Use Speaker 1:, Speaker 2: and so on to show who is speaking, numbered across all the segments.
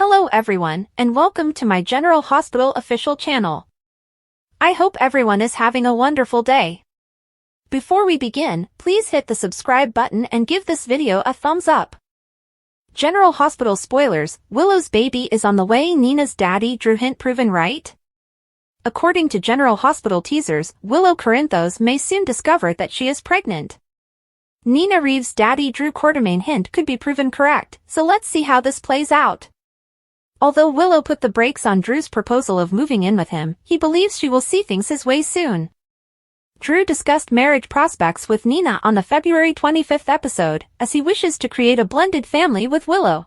Speaker 1: Hello everyone, and welcome to my General Hospital official channel. I hope everyone is having a wonderful day. Before we begin, please hit the subscribe button and give this video a thumbs up. General Hospital spoilers, Willow's baby is on the way. Nina's daddy Drew hint proven right? According to General Hospital teasers, Willow Corinthos may soon discover that she is pregnant. Nina Reeves' daddy Drew Quartermain hint could be proven correct, so let's see how this plays out. Although Willow put the brakes on Drew's proposal of moving in with him, he believes she will see things his way soon. Drew discussed marriage prospects with Nina on the February 25th episode, as he wishes to create a blended family with Willow.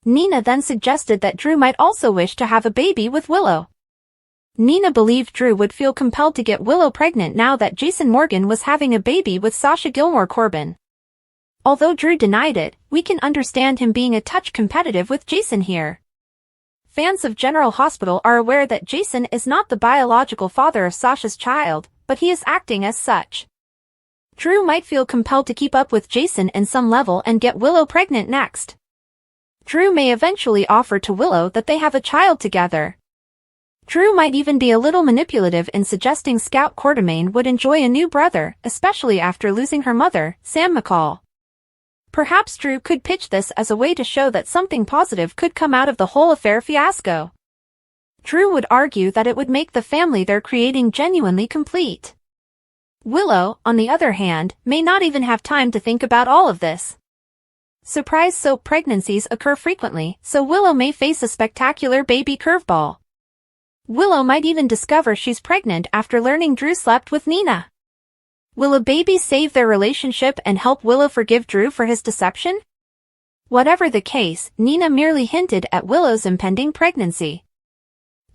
Speaker 1: Nina then suggested that Drew might also wish to have a baby with Willow. Nina believed Drew would feel compelled to get Willow pregnant now that Jason Morgan was having a baby with Sasha Gilmore Corbin. Although Drew denied it, we can understand him being a touch competitive with Jason here. Fans of General Hospital are aware that Jason is not the biological father of Sasha's child, but he is acting as such. Drew might feel compelled to keep up with Jason in some level and get Willow pregnant next. Drew may eventually offer to Willow that they have a child together. Drew might even be a little manipulative in suggesting Scout Quartermain would enjoy a new brother, especially after losing her mother, Sam McCall. Perhaps Drew could pitch this as a way to show that something positive could come out of the whole affair fiasco. Drew would argue that it would make the family they're creating genuinely complete. Willow, on the other hand, may not even have time to think about all of this. Surprise soap pregnancies occur frequently, so Willow may face a spectacular baby curveball. Willow might even discover she's pregnant after learning Drew slept with Nina. Will a baby save their relationship and help Willow forgive Drew for his deception? Whatever the case, Nina merely hinted at Willow's impending pregnancy.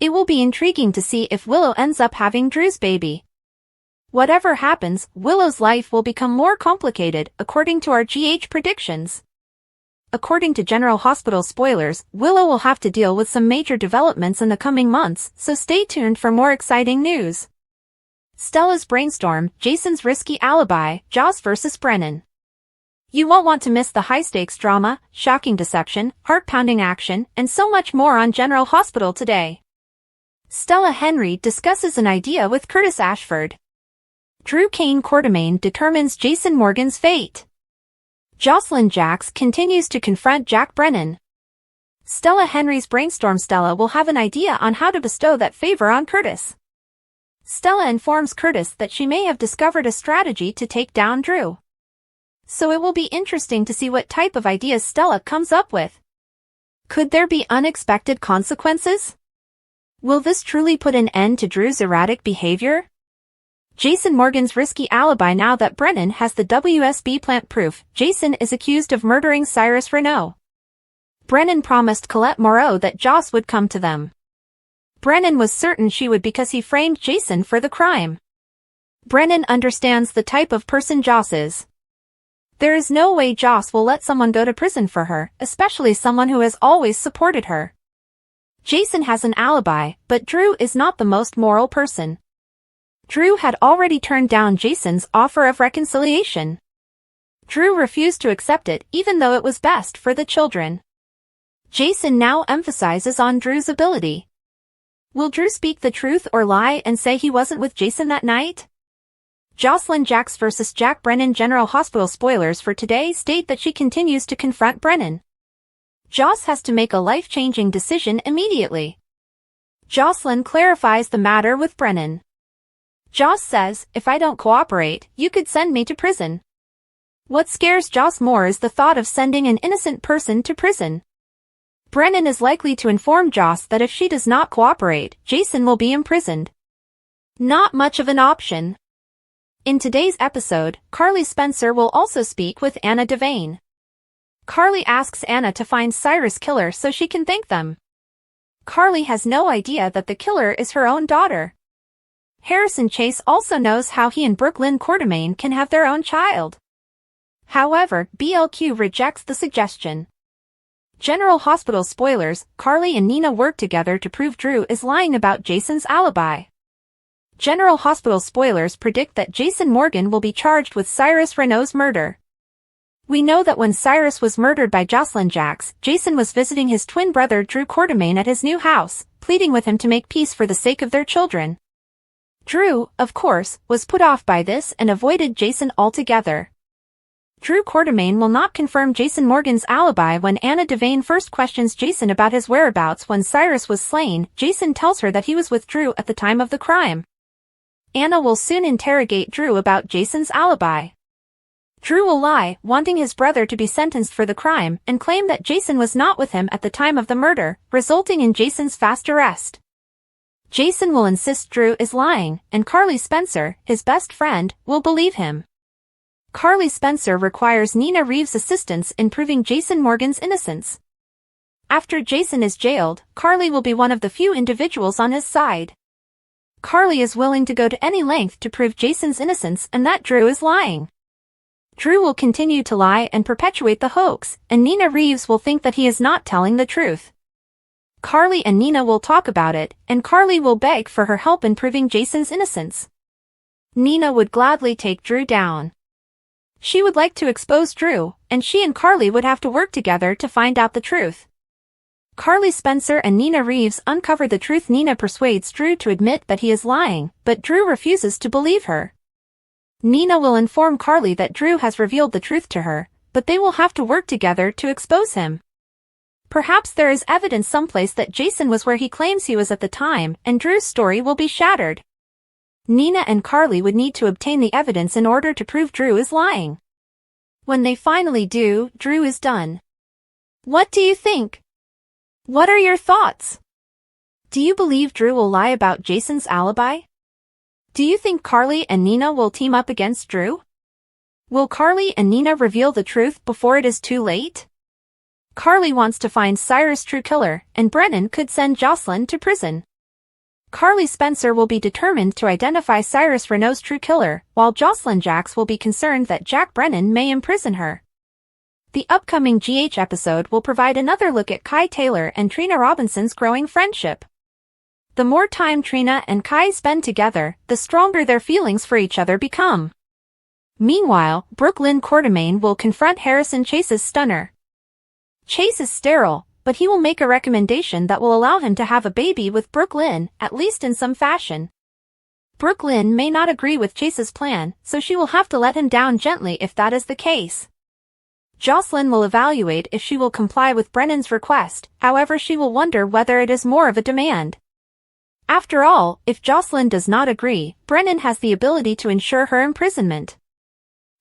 Speaker 1: It will be intriguing to see if Willow ends up having Drew's baby. Whatever happens, Willow's life will become more complicated, according to our GH predictions. According to General Hospital spoilers, Willow will have to deal with some major developments in the coming months, so stay tuned for more exciting news. Stella's brainstorm, Jason's risky alibi, Joss vs. Brennan. You won't want to miss the high-stakes drama, shocking deception, heart-pounding action, and so much more on General Hospital today. Stella Henry discusses an idea with Curtis Ashford. Drew Kane Quartermain determines Jason Morgan's fate. Jocelyn Jacks continues to confront Jack Brennan. Stella Henry's brainstorm. Stella will have an idea on how to bestow that favor on Curtis. Stella informs Curtis that she may have discovered a strategy to take down Drew. So it will be interesting to see what type of ideas Stella comes up with. Could there be unexpected consequences? Will this truly put an end to Drew's erratic behavior? Jason Morgan's risky alibi. Now that Brennan has the WSB plant proof, Jason is accused of murdering Cyrus Renault. Brennan promised Colette Moreau that Joss would come to them. Brennan was certain she would because he framed Jason for the crime. Brennan understands the type of person Joss is. There is no way Joss will let someone go to prison for her, especially someone who has always supported her. Jason has an alibi, but Drew is not the most moral person. Drew had already turned down Jason's offer of reconciliation. Drew refused to accept it even though it was best for the children. Jason now emphasizes on Drew's ability. Will Drew speak the truth or lie and say he wasn't with Jason that night? Jocelyn Jacks vs. Jack Brennan. General Hospital spoilers for today state that she continues to confront Brennan. Joss has to make a life-changing decision immediately. Jocelyn clarifies the matter with Brennan. Joss says, if I don't cooperate, you could send me to prison. What scares Joss more is the thought of sending an innocent person to prison. Brennan is likely to inform Joss that if she does not cooperate, Jason will be imprisoned. Not much of an option. In today's episode, Carly Spencer will also speak with Anna Devane. Carly asks Anna to find Cyrus' killer so she can thank them. Carly has no idea that the killer is her own daughter. Harrison Chase also knows how he and Brooklyn Quartermain can have their own child. However, BLQ rejects the suggestion. General Hospital spoilers, Carly and Nina work together to prove Drew is lying about Jason's alibi. General Hospital spoilers predict that Jason Morgan will be charged with Cyrus Renault's murder. We know that when Cyrus was murdered by Jocelyn Jacks, Jason was visiting his twin brother Drew Quartermaine at his new house, pleading with him to make peace for the sake of their children. Drew, of course, was put off by this and avoided Jason altogether. Drew Quartermaine will not confirm Jason Morgan's alibi when Anna Devane first questions Jason about his whereabouts when Cyrus was slain. Jason tells her that he was with Drew at the time of the crime. Anna will soon interrogate Drew about Jason's alibi. Drew will lie, wanting his brother to be sentenced for the crime, and claim that Jason was not with him at the time of the murder, resulting in Jason's fast arrest. Jason will insist Drew is lying, and Carly Spencer, his best friend, will believe him. Carly Spencer requires Nina Reeves' assistance in proving Jason Morgan's innocence. After Jason is jailed, Carly will be one of the few individuals on his side. Carly is willing to go to any length to prove Jason's innocence and that Drew is lying. Drew will continue to lie and perpetuate the hoax, and Nina Reeves will think that he is not telling the truth. Carly and Nina will talk about it, and Carly will beg for her help in proving Jason's innocence. Nina would gladly take Drew down. She would like to expose Drew, and she and Carly would have to work together to find out the truth. Carly Spencer and Nina Reeves uncover the truth. Nina persuades Drew to admit that he is lying, but Drew refuses to believe her. Nina will inform Carly that Drew has revealed the truth to her, but they will have to work together to expose him. Perhaps there is evidence someplace that Jason was where he claims he was at the time, and Drew's story will be shattered. Nina and Carly would need to obtain the evidence in order to prove Drew is lying. When they finally do, Drew is done. What do you think? What are your thoughts? Do you believe Drew will lie about Jason's alibi? Do you think Carly and Nina will team up against Drew? Will Carly and Nina reveal the truth before it is too late? Carly wants to find Cyrus' true killer, and Brennan could send Jocelyn to prison. Carly Spencer will be determined to identify Cyrus Renault's true killer, while Jocelyn Jacks will be concerned that Jack Brennan may imprison her. The upcoming GH episode will provide another look at Kai Taylor and Trina Robinson's growing friendship. The more time Trina and Kai spend together, the stronger their feelings for each other become. Meanwhile, Brooklyn Quartermaine will confront Harrison Chase's stunner. Chase is sterile, but he will make a recommendation that will allow him to have a baby with Brooklyn, at least in some fashion. Brooklyn may not agree with Chase's plan, so she will have to let him down gently if that is the case. Jocelyn will evaluate if she will comply with Brennan's request, however she will wonder whether it is more of a demand. After all, if Jocelyn does not agree, Brennan has the ability to ensure her imprisonment.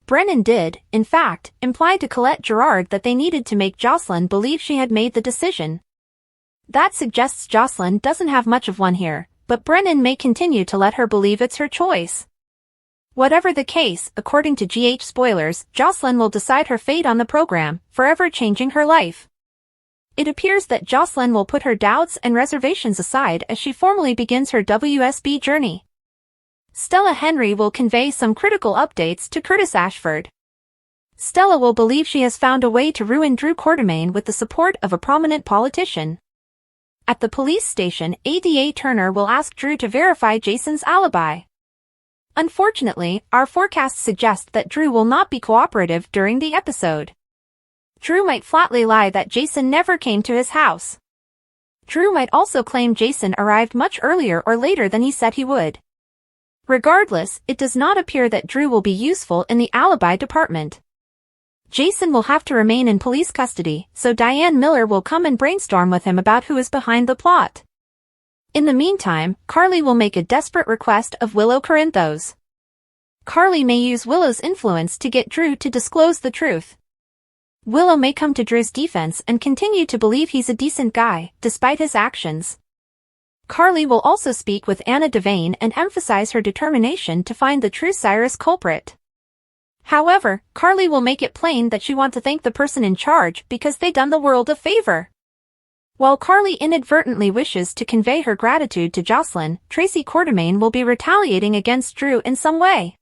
Speaker 1: Brennan did, in fact, imply to Colette Gerard that they needed to make Jocelyn believe she had made the decision. That suggests Jocelyn doesn't have much of one here, but Brennan may continue to let her believe it's her choice. Whatever the case, according to GH spoilers, Jocelyn will decide her fate on the program, forever changing her life. It appears that Jocelyn will put her doubts and reservations aside as she formally begins her WSB journey. Stella Henry will convey some critical updates to Curtis Ashford. Stella will believe she has found a way to ruin Drew Quartermaine with the support of a prominent politician. At the police station, ADA Turner will ask Drew to verify Jason's alibi. Unfortunately, our forecasts suggest that Drew will not be cooperative during the episode. Drew might flatly lie that Jason never came to his house. Drew might also claim Jason arrived much earlier or later than he said he would. Regardless, it does not appear that Drew will be useful in the alibi department. Jason will have to remain in police custody, so Diane Miller will come and brainstorm with him about who is behind the plot. In the meantime, Carly will make a desperate request of Willow Corinthos. Carly may use Willow's influence to get Drew to disclose the truth. Willow may come to Drew's defense and continue to believe he's a decent guy, despite his actions. Carly will also speak with Anna Devane and emphasize her determination to find the true Cyrus culprit. However, Carly will make it plain that she wants to thank the person in charge because they done the world a favor. While Carly inadvertently wishes to convey her gratitude to Jocelyn, Tracy Quartermaine will be retaliating against Drew in some way.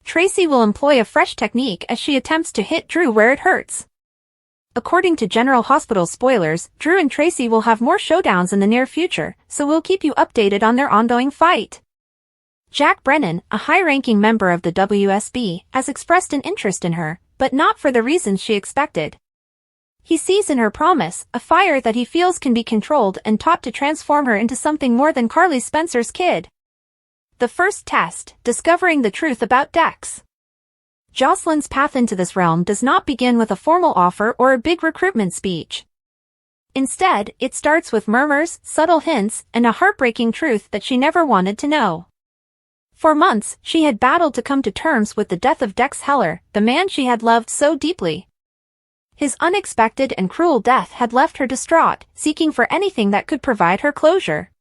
Speaker 1: Tracy will employ a fresh technique as she attempts to hit Drew where it hurts. According to General Hospital spoilers, Drew and Tracy will have more showdowns in the near future, so we'll keep you updated on their ongoing fight. Jack Brennan, a high-ranking member of the WSB, has expressed an interest in her, but not for the reasons she expected. He sees in her promise a fire that he feels can be controlled and taught to transform her into something more than Carly Spencer's kid. The first test, discovering the truth about Dex. Jocelyn's path into this realm does not begin with a formal offer or a big recruitment speech. Instead, it starts with murmurs, subtle hints, and a heartbreaking truth that she never wanted to know. For months, she had battled to come to terms with the death of Dex Heller, the man she had loved so deeply. His unexpected and cruel death had left her distraught, seeking for anything that could provide her closure.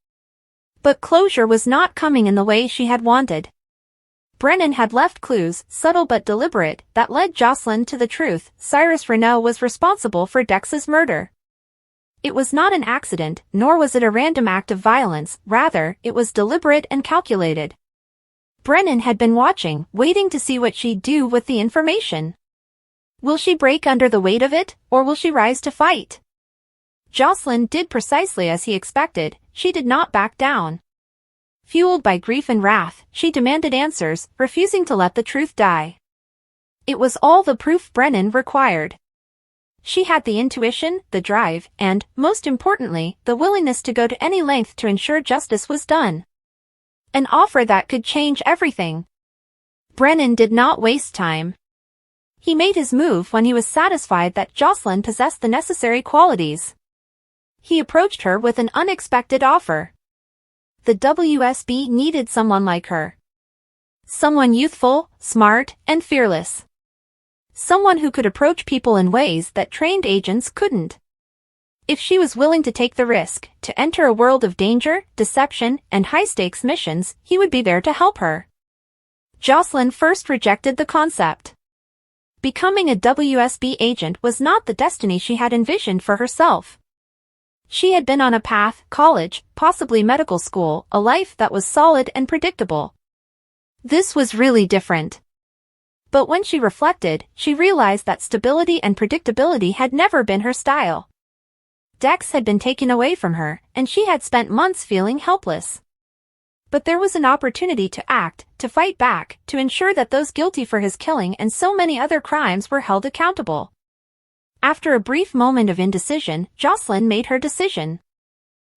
Speaker 1: But closure was not coming in the way she had wanted. Brennan had left clues, subtle but deliberate, that led Jocelyn to the truth. Cyrus Renault was responsible for Dex's murder. It was not an accident, nor was it a random act of violence, rather, it was deliberate and calculated. Brennan had been watching, waiting to see what she'd do with the information. Will she break under the weight of it, or will she rise to fight? Jocelyn did precisely as he expected. She did not back down. Fueled by grief and wrath, she demanded answers, refusing to let the truth die. It was all the proof Brennan required. She had the intuition, the drive, and, most importantly, the willingness to go to any length to ensure justice was done. An offer that could change everything. Brennan did not waste time. He made his move when he was satisfied that Jocelyn possessed the necessary qualities. He approached her with an unexpected offer. The WSB needed someone like her. Someone youthful, smart, and fearless. Someone who could approach people in ways that trained agents couldn't. If she was willing to take the risk, to enter a world of danger, deception, and high-stakes missions, he would be there to help her. Jocelyn first rejected the concept. Becoming a WSB agent was not the destiny she had envisioned for herself. She had been on a path, college, possibly medical school, a life that was solid and predictable. This was really different. But when she reflected, she realized that stability and predictability had never been her style. Dex had been taken away from her, and she had spent months feeling helpless. But there was an opportunity to act, to fight back, to ensure that those guilty for his killing and so many other crimes were held accountable. After a brief moment of indecision, Jocelyn made her decision.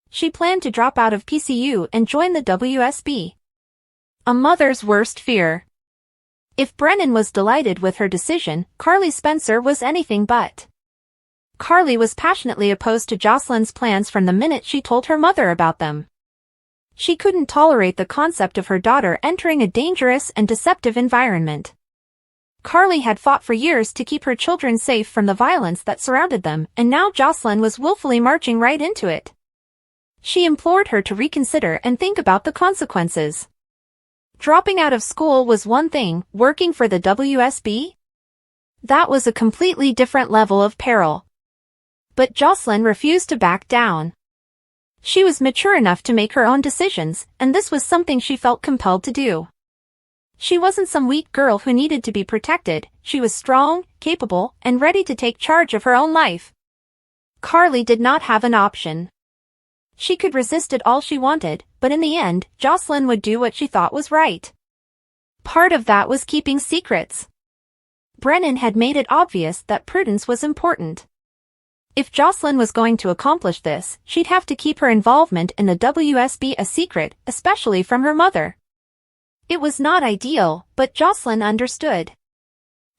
Speaker 1: She planned to drop out of PCU and join the WSB. A mother's worst fear. If Brennan was delighted with her decision, Carly Spencer was anything but. Carly was passionately opposed to Jocelyn's plans from the minute she told her mother about them. She couldn't tolerate the concept of her daughter entering a dangerous and deceptive environment. Carly had fought for years to keep her children safe from the violence that surrounded them, and now Jocelyn was willfully marching right into it. She implored her to reconsider and think about the consequences. Dropping out of school was one thing, working for the WSB? That was a completely different level of peril. But Jocelyn refused to back down. She was mature enough to make her own decisions, and this was something she felt compelled to do. She wasn't some weak girl who needed to be protected. She was strong, capable, and ready to take charge of her own life. Carly did not have an option. She could resist it all she wanted, but in the end, Jocelyn would do what she thought was right. Part of that was keeping secrets. Brennan had made it obvious that prudence was important. If Jocelyn was going to accomplish this, she'd have to keep her involvement in the WSB a secret, especially from her mother. It was not ideal, but Jocelyn understood.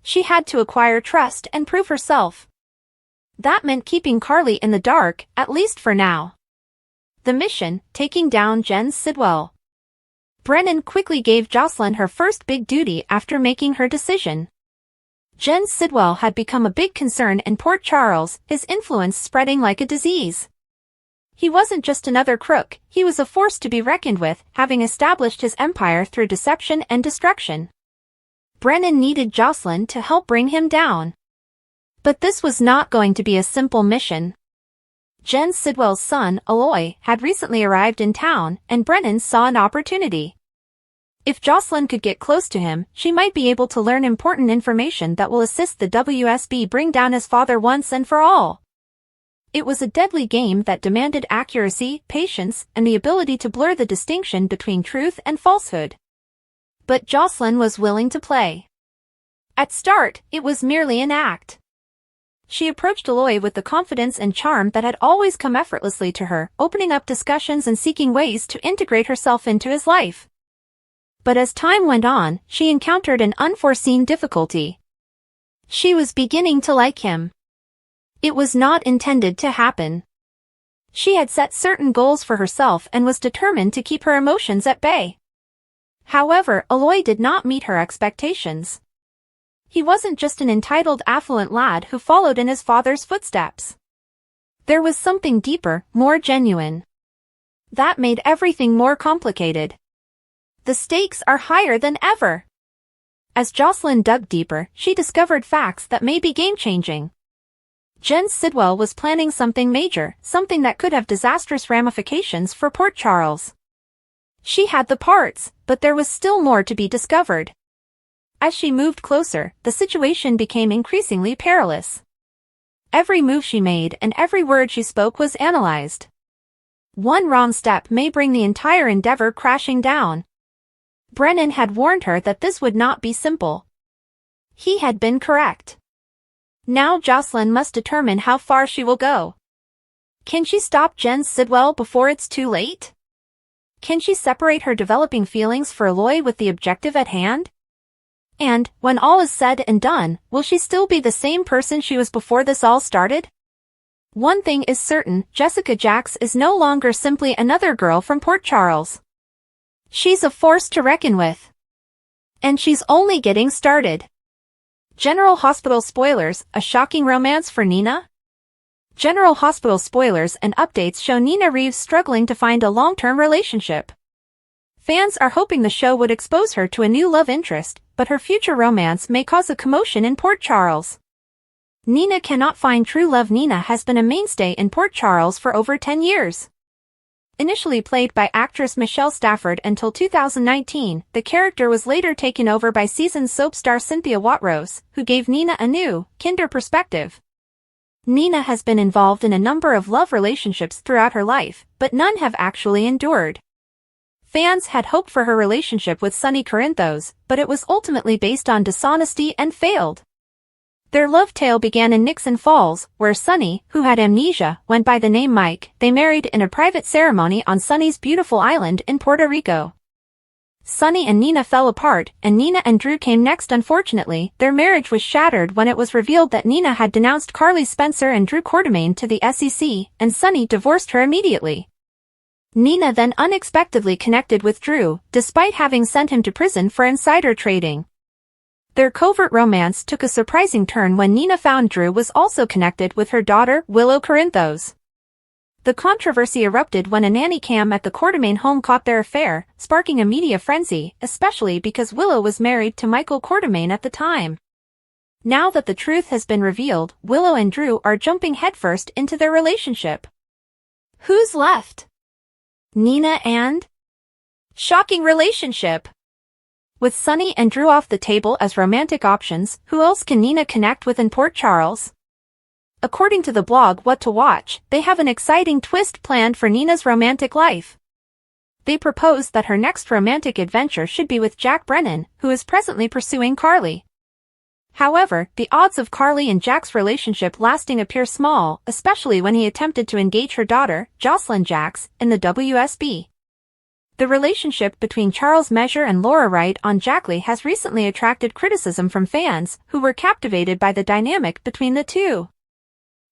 Speaker 1: She had to acquire trust and prove herself. That meant keeping Carly in the dark, at least for now. The mission, taking down Jen Sidwell. Brennan quickly gave Jocelyn her first big duty after making her decision. Jen Sidwell had become a big concern in Port Charles, his influence spreading like a disease. He wasn't just another crook, he was a force to be reckoned with, having established his empire through deception and destruction. Brennan needed Jocelyn to help bring him down. But this was not going to be a simple mission. Jen Sidwell's son, Aloy, had recently arrived in town, and Brennan saw an opportunity. If Jocelyn could get close to him, she might be able to learn important information that will assist the WSB bring down his father once and for all. It was a deadly game that demanded accuracy, patience, and the ability to blur the distinction between truth and falsehood. But Jocelyn was willing to play. At start, it was merely an act. She approached Aloy with the confidence and charm that had always come effortlessly to her, opening up discussions and seeking ways to integrate herself into his life. But as time went on, she encountered an unforeseen difficulty. She was beginning to like him. It was not intended to happen. She had set certain goals for herself and was determined to keep her emotions at bay. However, Aloy did not meet her expectations. He wasn't just an entitled affluent lad who followed in his father's footsteps. There was something deeper, more genuine. That made everything more complicated. The stakes are higher than ever. As Jocelyn dug deeper, she discovered facts that may be game-changing. Jens Sidwell was planning something major, something that could have disastrous ramifications for Port Charles. She had the parts, but there was still more to be discovered. As she moved closer, the situation became increasingly perilous. Every move she made and every word she spoke was analyzed. One wrong step may bring the entire endeavor crashing down. Brennan had warned her that this would not be simple. He had been correct. Now Jocelyn must determine how far she will go. Can she stop Jens Sidwell before it's too late? Can she separate her developing feelings for Aloy with the objective at hand? And, when all is said and done, will she still be the same person she was before this all started? One thing is certain, Jessica Jax is no longer simply another girl from Port Charles. She's a force to reckon with. And she's only getting started. General Hospital spoilers, a shocking romance for Nina? General Hospital spoilers and updates show Nina Reeves struggling to find a long-term relationship. Fans are hoping the show would expose her to a new love interest, but her future romance may cause a commotion in Port Charles. Nina cannot find true love. Nina has been a mainstay in Port Charles for over 10 years. Initially played by actress Michelle Stafford until 2019, the character was later taken over by seasoned soap star Cynthia Watrose, who gave Nina a new, kinder perspective. Nina has been involved in a number of love relationships throughout her life, but none have actually endured. Fans had hoped for her relationship with Sonny Corinthos, but it was ultimately based on dishonesty and failed. Their love tale began in Nixon Falls, where Sonny, who had amnesia, went by the name Mike. They married in a private ceremony on Sonny's beautiful island in Puerto Rico. Sonny and Nina fell apart, and Nina and Drew came next. Unfortunately, their marriage was shattered when it was revealed that Nina had denounced Carly Spencer and Drew Quartermaine to the SEC, and Sonny divorced her immediately. Nina then unexpectedly connected with Drew, despite having sent him to prison for insider trading. Their covert romance took a surprising turn when Nina found Drew was also connected with her daughter, Willow Corinthos. The controversy erupted when a nanny cam at the Quartermaine home caught their affair, sparking a media frenzy, especially because Willow was married to Michael Quartermaine at the time. Now that the truth has been revealed, Willow and Drew are jumping headfirst into their relationship. Who's left? Nina and? Shocking relationship. With Sonny and Drew off the table as romantic options, who else can Nina connect with in Port Charles? According to the blog What to Watch, they have an exciting twist planned for Nina's romantic life. They propose that her next romantic adventure should be with Jack Brennan, who is presently pursuing Carly. However, the odds of Carly and Jack's relationship lasting appear small, especially when he attempted to engage her daughter, Jocelyn Jax, in the WSB. The relationship between Charles Measure and Laura Wright on Jackley has recently attracted criticism from fans, who were captivated by the dynamic between the two.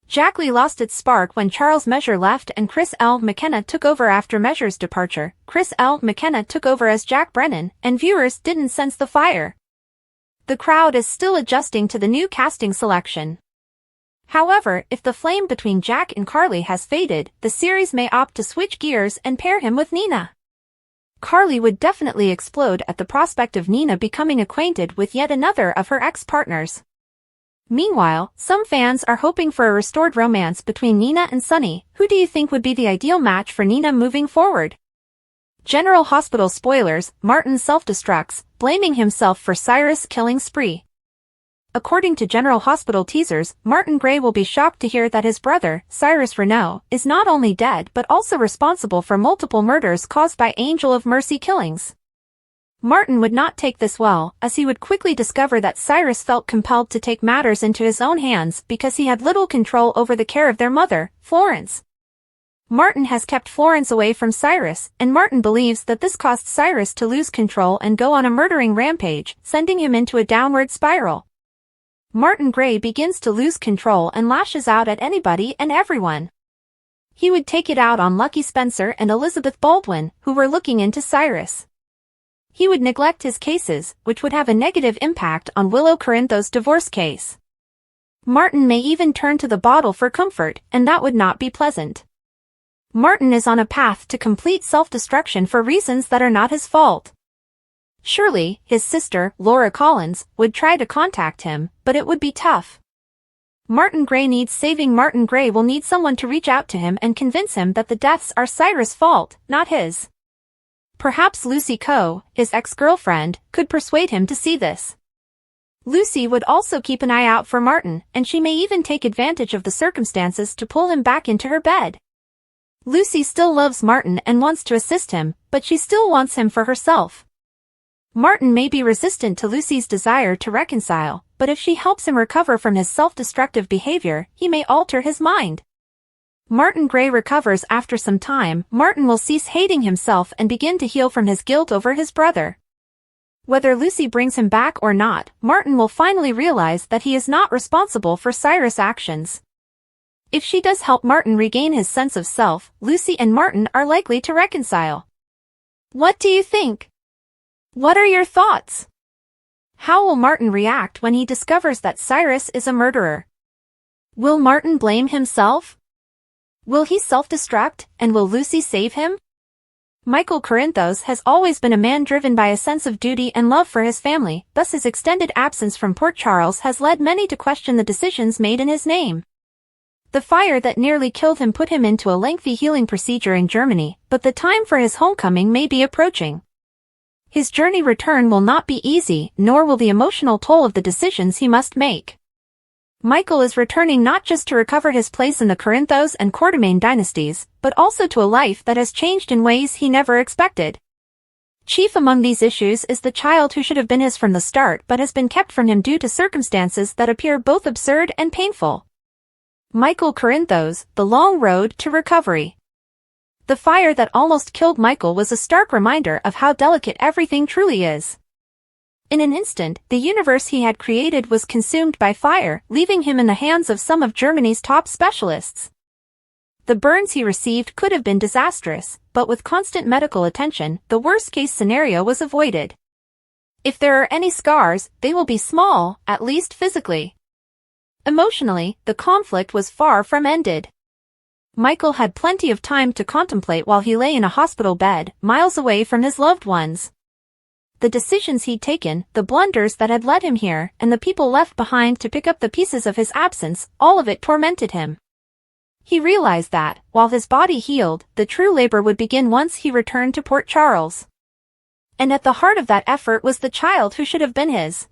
Speaker 1: Jackley lost its spark when Charles Measure left and Chris L. McKenna took over after Measure's departure. Chris L. McKenna took over as Jack Brennan, and viewers didn't sense the fire. The crowd is still adjusting to the new casting selection. However, if the flame between Jack and Carly has faded, the series may opt to switch gears and pair him with Nina. Carly would definitely explode at the prospect of Nina becoming acquainted with yet another of her ex-partners. Meanwhile, some fans are hoping for a restored romance between Nina and Sonny. Who do you think would be the ideal match for Nina moving forward? General Hospital spoilers, Martin self-destructs, blaming himself for Cyrus' killing spree. According to General Hospital teasers, Martin Gray will be shocked to hear that his brother, Cyrus Renault, is not only dead but also responsible for multiple murders caused by Angel of Mercy killings. Martin would not take this well, as he would quickly discover that Cyrus felt compelled to take matters into his own hands because he had little control over the care of their mother, Florence. Martin has kept Florence away from Cyrus, and Martin believes that this caused Cyrus to lose control and go on a murdering rampage, sending him into a downward spiral. Martin Gray begins to lose control and lashes out at anybody and everyone. He would take it out on Lucky Spencer and Elizabeth Baldwin, who were looking into Cyrus. He would neglect his cases, which would have a negative impact on Willow Corinthos' divorce case. Martin may even turn to the bottle for comfort, and that would not be pleasant. Martin is on a path to complete self-destruction for reasons that are not his fault. Surely, his sister, Laura Collins, would try to contact him, but it would be tough. Martin Gray needs saving. Martin Gray will need someone to reach out to him and convince him that the deaths are Cyrus' fault, not his. Perhaps Lucy Coe, his ex-girlfriend, could persuade him to see this. Lucy would also keep an eye out for Martin, and she may even take advantage of the circumstances to pull him back into her bed. Lucy still loves Martin and wants to assist him, but she still wants him for herself. Martin may be resistant to Lucy's desire to reconcile, but if she helps him recover from his self-destructive behavior, he may alter his mind. Martin Gray recovers after some time. Martin will cease hating himself and begin to heal from his guilt over his brother. Whether Lucy brings him back or not, Martin will finally realize that he is not responsible for Cyrus' actions. If she does help Martin regain his sense of self, Lucy and Martin are likely to reconcile. What do you think? What are your thoughts? How will Martin react when he discovers that Cyrus is a murderer? Will Martin blame himself? Will he self-destruct, and will Lucy save him? Michael Corinthos has always been a man driven by a sense of duty and love for his family, thus his extended absence from Port Charles has led many to question the decisions made in his name. The fire that nearly killed him put him into a lengthy healing procedure in Germany, but the time for his homecoming may be approaching. His journey return will not be easy, nor will the emotional toll of the decisions he must make. Michael is returning not just to recover his place in the Corinthos and Quatermain dynasties, but also to a life that has changed in ways he never expected. Chief among these issues is the child who should have been his from the start but has been kept from him due to circumstances that appear both absurd and painful. Michael Corinthos, The Long Road to Recovery. The fire that almost killed Michael was a stark reminder of how delicate everything truly is. In an instant, the universe he had created was consumed by fire, leaving him in the hands of some of Germany's top specialists. The burns he received could have been disastrous, but with constant medical attention, the worst-case scenario was avoided. If there are any scars, they will be small, at least physically. Emotionally, the conflict was far from ended. Michael had plenty of time to contemplate while he lay in a hospital bed, miles away from his loved ones. The decisions he'd taken, the blunders that had led him here, and the people left behind to pick up the pieces of his absence, all of it tormented him. He realized that, while his body healed, the true labor would begin once he returned to Port Charles. And at the heart of that effort was the child who should have been his.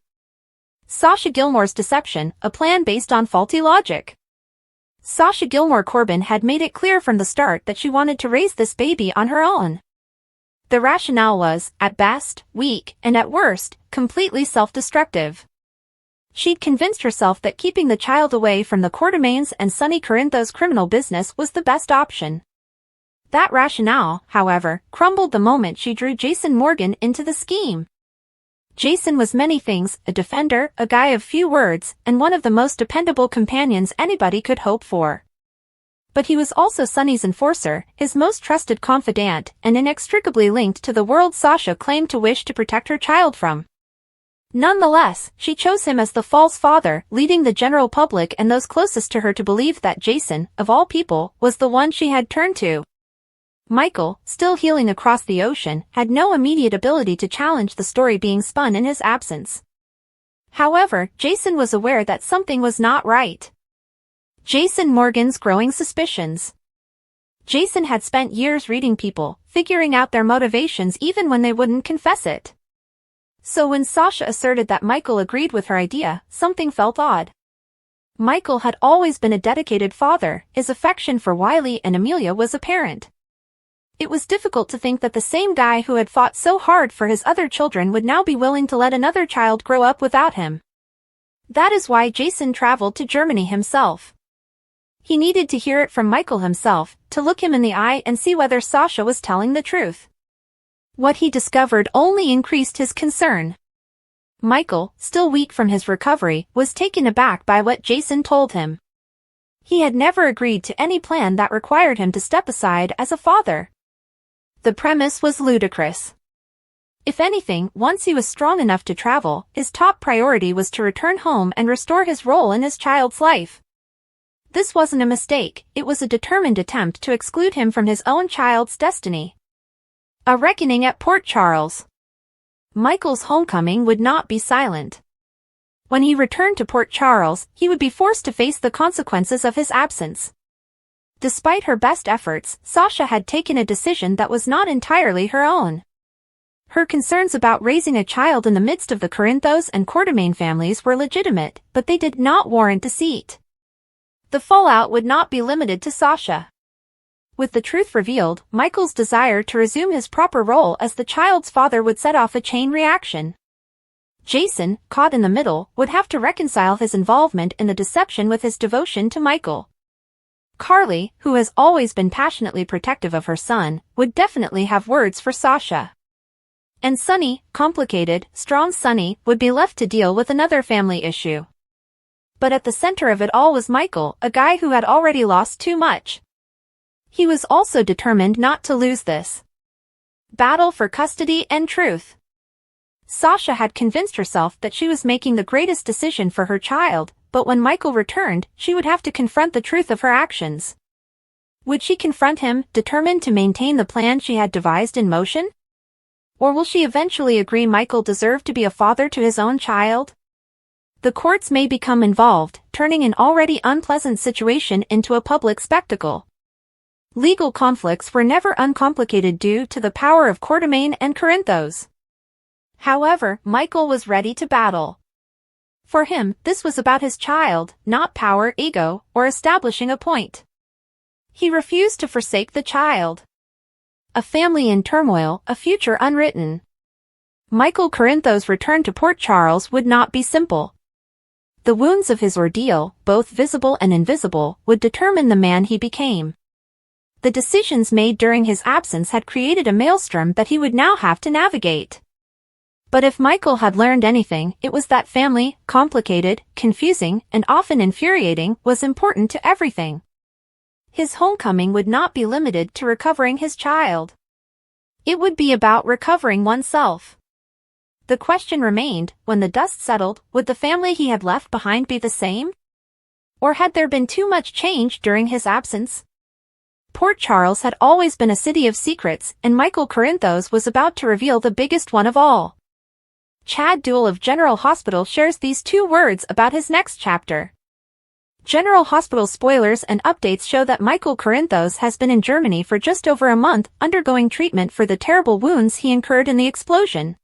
Speaker 1: Sasha Gilmore's deception, a plan based on faulty logic. Sasha Gilmore Corbin had made it clear from the start that she wanted to raise this baby on her own. The rationale was, at best, weak, and at worst, completely self-destructive. She'd convinced herself that keeping the child away from the Quatermains and Sonny Corinthos' criminal business was the best option. That rationale, however, crumbled the moment she drew Jason Morgan into the scheme. Jason was many things, a defender, a guy of few words, and one of the most dependable companions anybody could hope for. But he was also Sonny's enforcer, his most trusted confidant, and inextricably linked to the world Sasha claimed to wish to protect her child from. Nonetheless, she chose him as the false father, leading the general public and those closest to her to believe that Jason, of all people, was the one she had turned to. Michael, still healing across the ocean, had no immediate ability to challenge the story being spun in his absence. However, Jason was aware that something was not right. Jason Morgan's growing suspicions. Jason had spent years reading people, figuring out their motivations even when they wouldn't confess it. So when Sasha asserted that Michael agreed with her idea, something felt odd. Michael had always been a dedicated father, his affection for Wiley and Amelia was apparent. It was difficult to think that the same guy who had fought so hard for his other children would now be willing to let another child grow up without him. That is why Jason traveled to Germany himself. He needed to hear it from Michael himself, to look him in the eye and see whether Sasha was telling the truth. What he discovered only increased his concern. Michael, still weak from his recovery, was taken aback by what Jason told him. He had never agreed to any plan that required him to step aside as a father. The premise was ludicrous. If anything, once he was strong enough to travel, his top priority was to return home and restore his role in his child's life. This wasn't a mistake, it was a determined attempt to exclude him from his own child's destiny. A reckoning at Port Charles. Michael's homecoming would not be silent. When he returned to Port Charles, he would be forced to face the consequences of his absence. Despite her best efforts, Sasha had taken a decision that was not entirely her own. Her concerns about raising a child in the midst of the Corinthos and Quartermain families were legitimate, but they did not warrant deceit. The fallout would not be limited to Sasha. With the truth revealed, Michael's desire to resume his proper role as the child's father would set off a chain reaction. Jason, caught in the middle, would have to reconcile his involvement in the deception with his devotion to Michael. Carly, who has always been passionately protective of her son, would definitely have words for Sasha. And Sonny, complicated, strong Sonny, would be left to deal with another family issue. But at the center of it all was Michael, a guy who had already lost too much. He was also determined not to lose this battle for custody and truth. Sasha had convinced herself that she was making the greatest decision for her child, but when Michael returned, she would have to confront the truth of her actions. Would she confront him, determined to maintain the plan she had devised in motion? Or will she eventually agree Michael deserved to be a father to his own child? The courts may become involved, turning an already unpleasant situation into a public spectacle. Legal conflicts were never uncomplicated due to the power of Quartermain and Corinthos. However, Michael was ready to battle. For him, this was about his child, not power, ego, or establishing a point. He refused to forsake the child. A family in turmoil, a future unwritten. Michael Corinthos' return to Port Charles would not be simple. The wounds of his ordeal, both visible and invisible, would determine the man he became. The decisions made during his absence had created a maelstrom that he would now have to navigate. But if Michael had learned anything, it was that family, complicated, confusing, and often infuriating, was important to everything. His homecoming would not be limited to recovering his child. It would be about recovering oneself. The question remained, when the dust settled, would the family he had left behind be the same? Or had there been too much change during his absence? Port Charles had always been a city of secrets, and Michael Corinthos was about to reveal the biggest one of all. Chad Duell of General Hospital shares these 2 words about his next chapter. General Hospital spoilers and updates show that Michael Corinthos has been in Germany for just over a month, undergoing treatment for the terrible wounds he incurred in the explosion.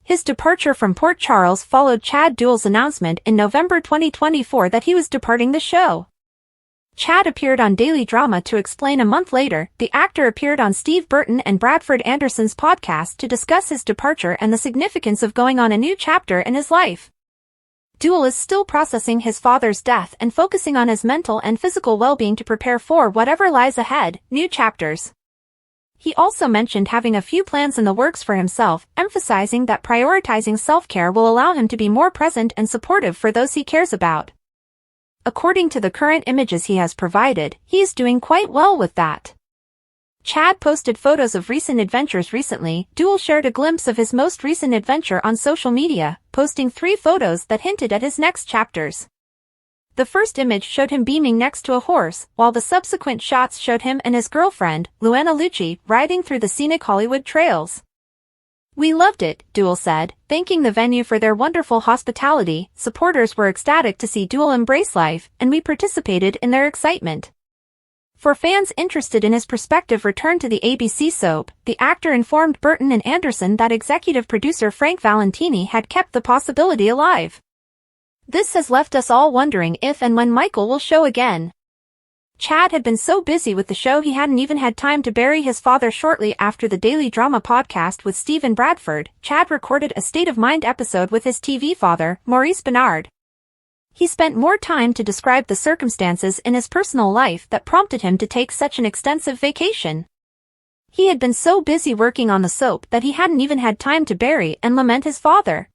Speaker 1: His departure from Port Charles followed Chad Duell's announcement in November 2024 that he was departing the show. Chad appeared on Daily Drama to explain a month later. The actor appeared on Steve Burton and Bradford Anderson's podcast to discuss his departure and the significance of going on a new chapter in his life. Duell is still processing his father's death and focusing on his mental and physical well-being to prepare for whatever lies ahead, new chapters. He also mentioned having a few plans in the works for himself, emphasizing that prioritizing self-care will allow him to be more present and supportive for those he cares about. According to the current images he has provided, he is doing quite well with that. Chad posted photos of recent adventures recently. Duell shared a glimpse of his most recent adventure on social media, posting 3 photos that hinted at his next chapters. The first image showed him beaming next to a horse, while the subsequent shots showed him and his girlfriend, Luana Lucci, riding through the scenic Hollywood trails. "We loved it," Duell said, thanking the venue for their wonderful hospitality. Supporters were ecstatic to see Duell embrace life, and we participated in their excitement. For fans interested in his prospective return to the ABC soap, the actor informed Burton and Anderson that executive producer Frank Valentini had kept the possibility alive. "This has left us all wondering if and when Michael will show again. Chad had been so busy with the show he hadn't even had time to bury his father. Shortly after the daily drama podcast with Stephen Bradford, Chad recorded a State of Mind episode with his TV father, Maurice Benard. He spent more time to describe the circumstances in his personal life that prompted him to take such an extensive vacation. He had been so busy working on the soap that he hadn't even had time to bury and lament his father.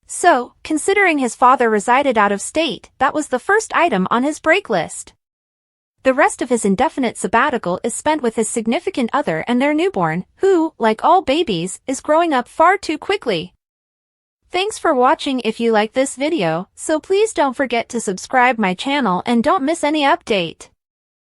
Speaker 1: So, considering his father resided out of state, that was the first item on his break list. The rest of his indefinite sabbatical is spent with his significant other and their newborn, who, like all babies, is growing up far too quickly. Thanks for watching. If you like this video, so please don't forget to subscribe my channel and don't miss any update.